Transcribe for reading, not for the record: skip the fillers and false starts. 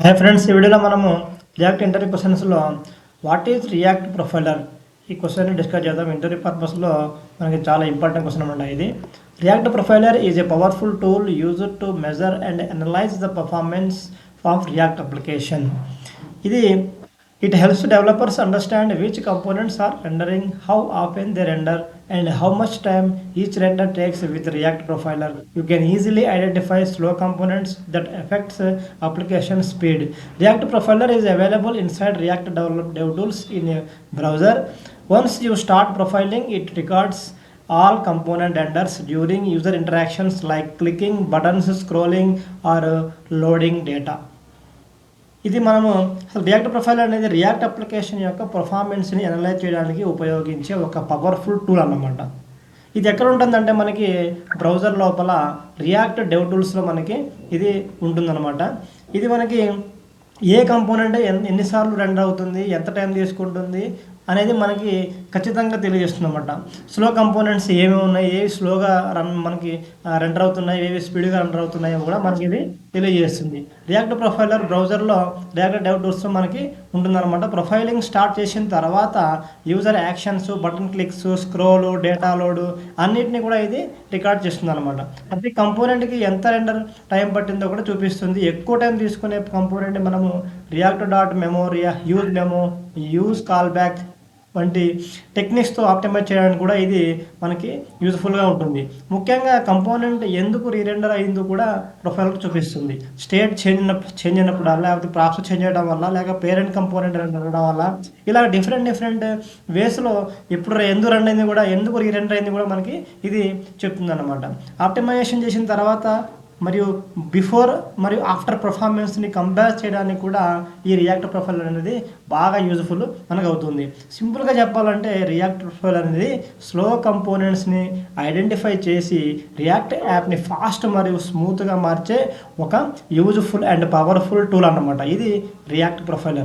Hi friends, ఈ వీడియోలో మనము రియాక్ట్ ఇంటర్వ్యూ క్వశ్చన్స్లో వాట్ ఈజ్ రియాక్ట్ ప్రొఫైలర్ ఈ క్వశ్చన్ని డిస్కస్ చేద్దాం. ఇంటర్వ్యూ పర్పస్లో మనకి చాలా ఇంపార్టెంట్ క్వశ్చన్ అనమాట ఇది. React profiler is a powerful tool used to measure and analyse the performance of react application. ఇది it helps developers understand which components are rendering, how often they render, and how much time each render takes. With React Profiler, you can easily identify slow components that affects application speed. React Profiler is available inside React DevTools in a browser. Once you start profiling, it records all component renders during user interactions like clicking buttons, scrolling, or loading data. ఇది మనము అసలు react profile అనేది react application యొక్క పర్ఫార్మెన్స్ని analyse చేయడానికి ఉపయోగించే ఒక powerful tool అన్నమాట. ఇది ఎక్కడ ఉంటుందంటే మనకి బ్రౌజర్ లోపల రియాక్ట్ డెవ్ టూల్స్లో మనకి ఇది ఉంటుందన్నమాట. ఇది మనకి ఏ కంపోనెంట్ ఎన్నిసార్లు రెండర్ అవుతుంది, ఎంత టైం తీసుకుంటుంది అనేది మనకి ఖచ్చితంగా తెలియజేస్తుంది అనమాట. స్లో కంపోనెంట్స్ ఏమేమి ఉన్నాయి, ఏవి స్లోగా మనకి రెండర్ అవుతున్నాయి, ఏవి స్పీడ్గా రెండర్ అవుతున్నాయో కూడా మనకి ఇది తెలియజేస్తుంది. రియాక్ట్ ప్రొఫైలర్ బ్రౌజర్లో రియాక్ట్ డెవ్ టూల్స్లో మనకి ఉంటుందన్నమాట. ప్రొఫైలింగ్ స్టార్ట్ చేసిన తర్వాత user actions, button clicks, scroll, data load అన్నిటిని కూడా ఇది రికార్డ్ చేస్తుంది అనమాట. ప్రతి కంపోనెంట్కి ఎంత రెండర్ టైం పట్టిందో కూడా చూపిస్తుంది. ఎక్కువ టైం తీసుకునే కంపోనెంట్ మనము రియాక్ట్ డాట్ మెమోరియా, use memo, use call back వంటి టెక్నిక్స్తో ఆప్టిమైజ్ చేయడానికి కూడా ఇది మనకి యూజ్ఫుల్గా ఉంటుంది. ముఖ్యంగా కంపోనెంట్ ఎందుకు రీరెండర్ అయిందో కూడా ప్రొఫైల్కి చూపిస్తుంది. స్టేట్ చేంజ్ అయినప్పుడు, లేకపోతే ప్రాసెస్ చేంజ్ చేయడం వల్ల, లేక పేరెంట్ కంపోనెంట్ రెండర్ అవడం వల్ల, ఇలా డిఫరెంట్ వేస్లో ఎప్పుడు ఎందుకు రన్ అయింది కూడా, ఎందుకు రీరెండర్ అయింది కూడా మనకి ఇది చెప్తుంది అనమాట. ఆప్టిమైజేషన్ చేసిన తర్వాత మరియు బిఫోర్ మరియు ఆఫ్టర్ పర్ఫార్మెన్స్ని కంపేర్ చేయడానికి కూడా ఈ రియాక్ట్ ప్రొఫైల్ అనేది బాగా యూజ్ఫుల్ మనకు అవుతుంది. సింపుల్గా చెప్పాలంటే రియాక్ట్ ప్రొఫైల్ అనేది స్లో కంపోనెంట్స్ని ఐడెంటిఫై చేసి రియాక్ట్ యాప్ని ఫాస్ట్ మరియు స్మూత్గా మార్చే ఒక యూజ్ఫుల్ అండ్ పవర్ఫుల్ టూల్ అన్నమాట ఇది రియాక్ట్ ప్రొఫైలర్.